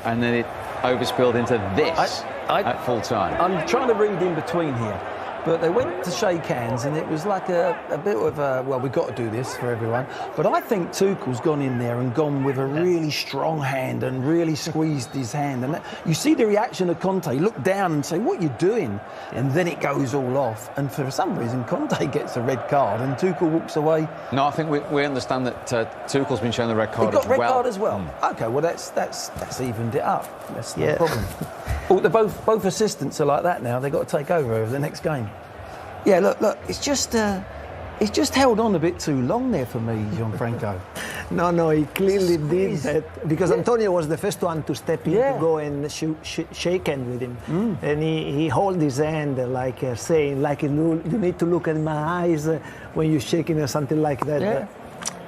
and then it overspilled into this at full time. I'm trying to read in between here. But they went to shake hands, and it was like a bit of a, well, we've got to do this for everyone. But I think Tuchel's gone in there and gone with a really strong hand and really squeezed his hand. And you see the reaction of Conte, look down and say, what are you doing? And then it goes all off. And for some reason, Conte gets a red card and Tuchel walks away. No, I think we understand that Tuchel's been shown the red card as well. He got red card as well? Okay, well, that's evened it up. That's no problem. Oh, they're both assistants are like that now. They've got to take over the next game. Yeah, look, it's just held on a bit too long there for me, Gianfranco. No, he clearly did that because Antonio was the first one to step in to go and shake hand with him, and he held his hand like saying, like you need to look at my eyes when you're shaking or something like that. Yeah.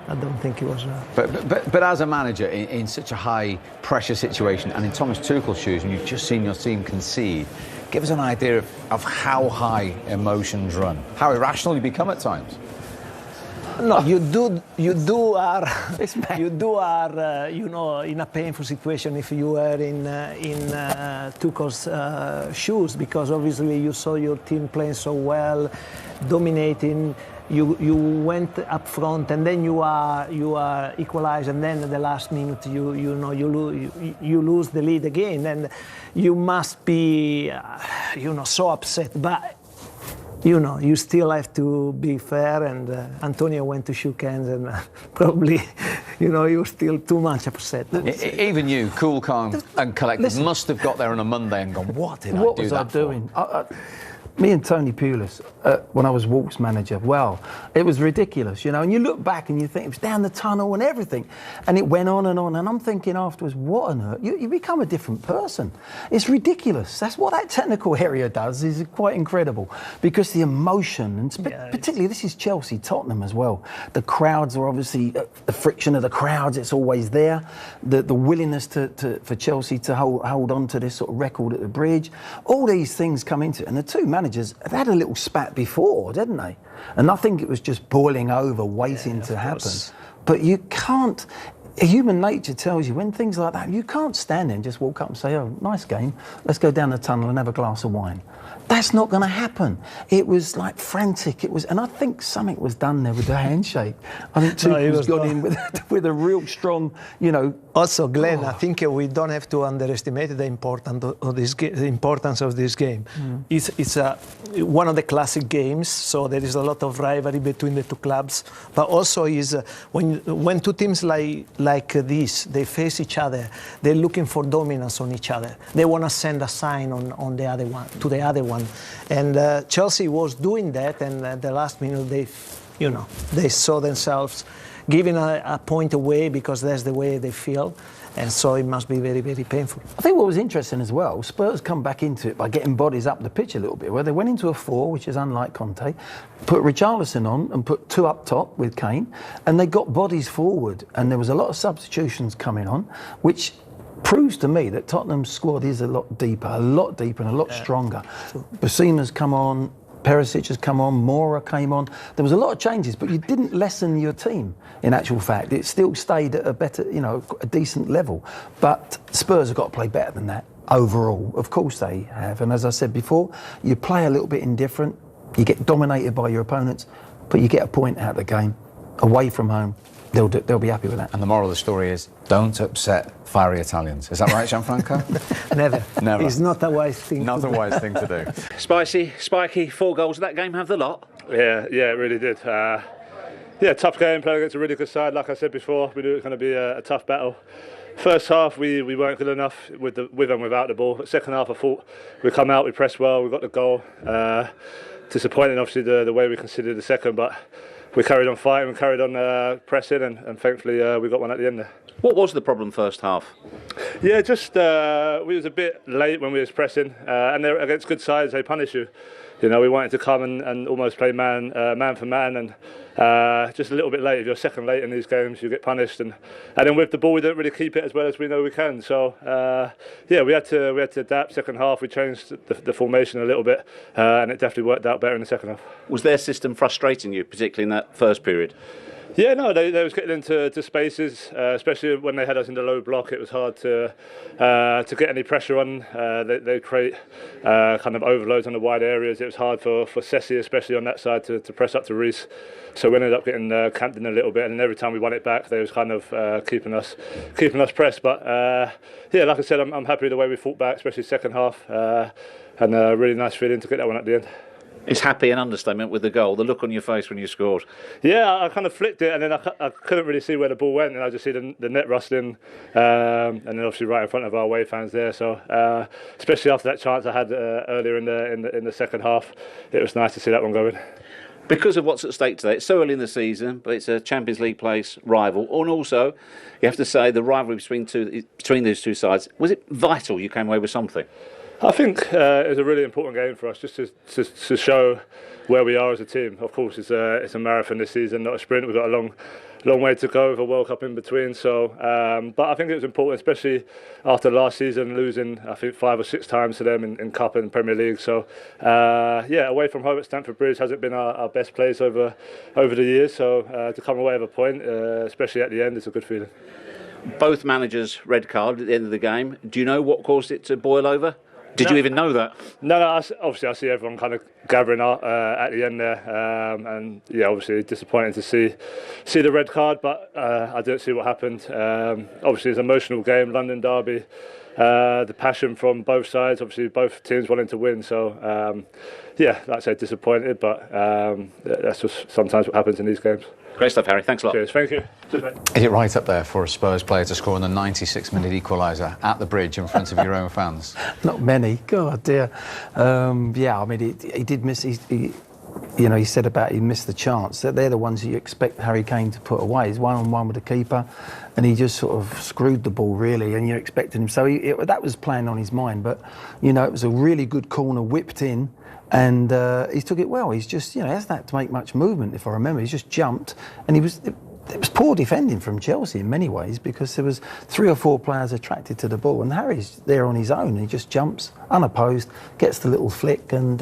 I don't think it was. But as a manager in such a high pressure situation, and in Thomas Tuchel's shoes, and you've just seen your team concede, give us an idea of how high emotions run, how irrational you become at times. No, you are in a painful situation if you are in Tuchel's shoes, because obviously you saw your team playing so well, dominating. You went up front, and then you are equalized, and then at the last minute you lose the lead again, and you must be so upset. But you still have to be fair, and Antonio went to shake hands, and probably he was still too much upset. Even you, cool, calm and collected, must have got there on a Monday and gone, what did I do that for? What was I doing? Me and Tony Pulis, when I was Wolves manager, well, it was ridiculous, and you look back and you think it was down the tunnel and everything, and it went on, and I'm thinking afterwards, what on earth? You become a different person. It's ridiculous. That's what that technical area does, is quite incredible, because the emotion, and particularly this is Chelsea, Tottenham as well. The crowds are obviously, the friction of the crowds, it's always there. The willingness for Chelsea to hold on to this sort of record at the bridge. All these things come into it, and the two managers have had a little spat before, didn't they? And I think it was just boiling over, waiting to happen. But you can't, human nature tells you when things like that, you can't stand there and just walk up and say, oh, nice game, let's go down the tunnel and have a glass of wine. That's not going to happen. It was like frantic. And I think something was done there with the handshake. I think Tuchel's gone in with a real strong, Also, Glenn, I think we don't have to underestimate the importance of this game. It's one of the classic games, so there is a lot of rivalry between the two clubs. But also is when two teams like this, they face each other, they're looking for dominance on each other. They want to send a sign on the other one, to the other one. And Chelsea was doing that, and at the last minute they saw themselves giving a point away because that's the way they feel, and so it must be very, very painful. I think what was interesting as well, Spurs come back into it by getting bodies up the pitch a little bit, where they went into a 4, which is unlike Conte, put Richarlison on and put 2 up top with Kane, and they got bodies forward, and there was a lot of substitutions coming on, which proves to me that Tottenham's squad is a lot deeper and a lot stronger. Basima's come on, Perisic has come on, Mora came on. There was a lot of changes, but you didn't lessen your team, in actual fact. It still stayed at a better, a decent level. But Spurs have got to play better than that overall. Of course they have. And as I said before, you play a little bit indifferent, you get dominated by your opponents, but you get a point out of the game, away from home. They'll be happy with that. And the moral of the story is, don't upset fiery Italians. Is that right, Gianfranco? Never. It's not a wise thing to do. Spiky, 4 goals. Did that game have the lot? Yeah, it really did. Tough game, playing against a really good side. Like I said before, we knew it was going to be a tough battle. First half, we weren't good enough with and without the ball. But second half, I thought we'd come out, we pressed well, we got the goal. Disappointing, obviously, the way we conceded the second, but we carried on fighting, we carried on pressing, and thankfully we got one at the end there. What was the problem first half? Yeah, just we was a bit late when we was pressing, and they're against good sides, they punish you. We wanted to come and almost play man for man, and just a little bit late. If you're second late in these games, you get punished, and then with the ball, we don't really keep it as well as we know we can. So we had to adapt. Second half, we changed the formation a little bit, and it definitely worked out better in the second half. Was their system frustrating you, particularly in that first period? Yeah, no, they was getting into spaces, especially when they had us in the low block. It was hard to get any pressure on. They create kind of overloads on the wide areas. It was hard for Sessi, especially on that side, to press up to Reece. So we ended up getting camped in a little bit, and every time we won it back, they was kind of keeping us pressed. But yeah, like I said, I'm happy with the way we fought back, especially second half, and a really nice feeling to get that one at the end. It's happy an understatement with the goal. The look on your face when you scored. Yeah, I kind of flicked it, and then I couldn't really see where the ball went, and I just see the net rustling, and then obviously right in front of our away fans there. So especially after that chance I had earlier in the second half, it was nice to see that one go in. Because of what's at stake today, it's so early in the season, but it's a Champions League place rival, and also you have to say the rivalry between these two sides, was it vital you came away with something? I think it was a really important game for us, just to show where we are as a team. Of course, it's a marathon this season, not a sprint. We've got a long way to go with a World Cup in between. So, but I think it was important, especially after last season losing, I think 5 or 6 times to them in Cup and Premier League. So, yeah, away from home at Stamford Bridge hasn't been our best place over the years. So, to come away with a point, especially at the end, it's a good feeling. Both managers red card at the end of the game. Do you know what caused it to boil over? Did you even know that? No, obviously I see everyone kind of gathering up at the end there, and yeah, obviously disappointing to see the red card, but I didn't see what happened. Obviously it's an emotional game, London derby, the passion from both sides, obviously both teams wanting to win, so yeah, like I said, disappointed, but that's just sometimes what happens in these games. Great stuff, Harry. Thanks a lot. Cheers. Thank you. Is it right up there for a Spurs player to score on the 96-minute equaliser at the Bridge in front of your own fans? Not many. God dear. Yeah, I mean, he did miss. He said about he missed the chance. They're the ones that you expect Harry Kane to put away. He's one-on-one with the keeper, and he just sort of screwed the ball really. And you're expecting him. So that was playing on his mind. But it was a really good corner, whipped in. And he took it well. He's just, hasn't had to make much movement, if I remember. He's just jumped, and it was poor defending from Chelsea in many ways, because there was 3 or 4 players attracted to the ball, and Harry's there on his own. And he just jumps unopposed, gets the little flick, and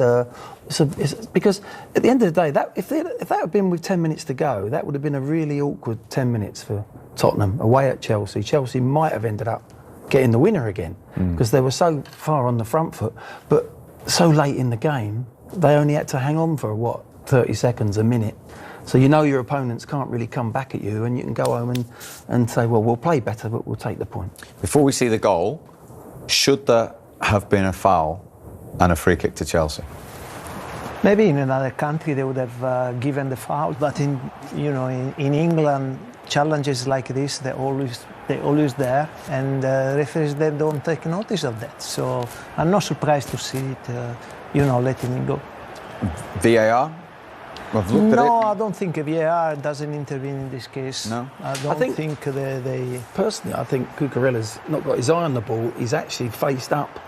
it's because at the end of the day, if that had been with 10 minutes to go, that would have been a really awkward 10 minutes for Tottenham away at Chelsea. Chelsea might have ended up getting the winner again because they were so far on the front foot, but so late in the game, they only had to hang on for 30 seconds, a minute. So your opponents can't really come back at you, and you can go home and say, well, we'll play better, but we'll take the point. Before we see the goal, should there have been a foul and a free kick to Chelsea? Maybe in another country they would have given the foul, but in England, challenges like this they're always there, and referees they don't take notice of that. So I'm not surprised to see it, letting it go. VAR? I've looked at it. No, I don't think VAR doesn't intervene in this case. No, I think they. Personally, I think Cucurella's not got his eye on the ball. He's actually faced up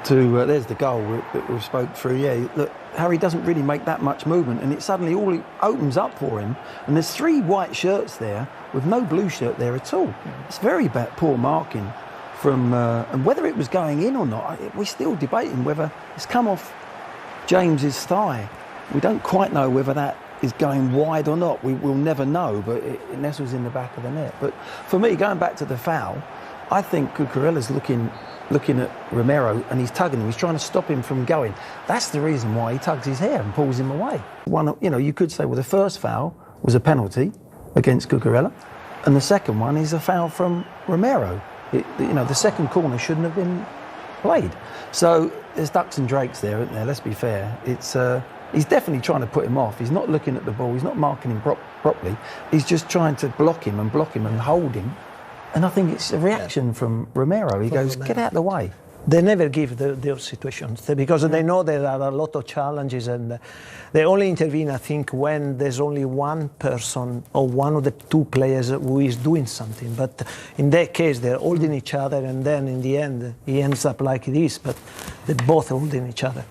to. There's the goal that we've spoke through. Yeah, look, Harry doesn't really make that much movement, and it suddenly all opens up for him. And there's 3 white shirts there with no blue shirt there at all. It's very poor marking from, and whether it was going in or not, we're still debating whether it's come off James's thigh. We don't quite know whether that is going wide or not. We'll never know, but it nestles in the back of the net. But for me, going back to the foul, I think Cucurella's looking at Romero, and he's tugging him. He's trying to stop him from going. That's the reason why he tugs his hair and pulls him away. You could say, well, the first foul was a penalty against Cucurella, and the second one is a foul from Romero. The second corner shouldn't have been played. So there's ducks and drakes there, isn't there? Let's be fair. He's definitely trying to put him off. He's not looking at the ball. He's not marking him properly. He's just trying to block him and hold him. And I think it's a reaction from Romero. He goes, get out of the way. They never give those situations because they know there are a lot of challenges, and they only intervene, I think, when there's only one person or one of the 2 players who is doing something. But in that case, they're holding each other, and then in the end, he ends up like this, but they're both holding each other.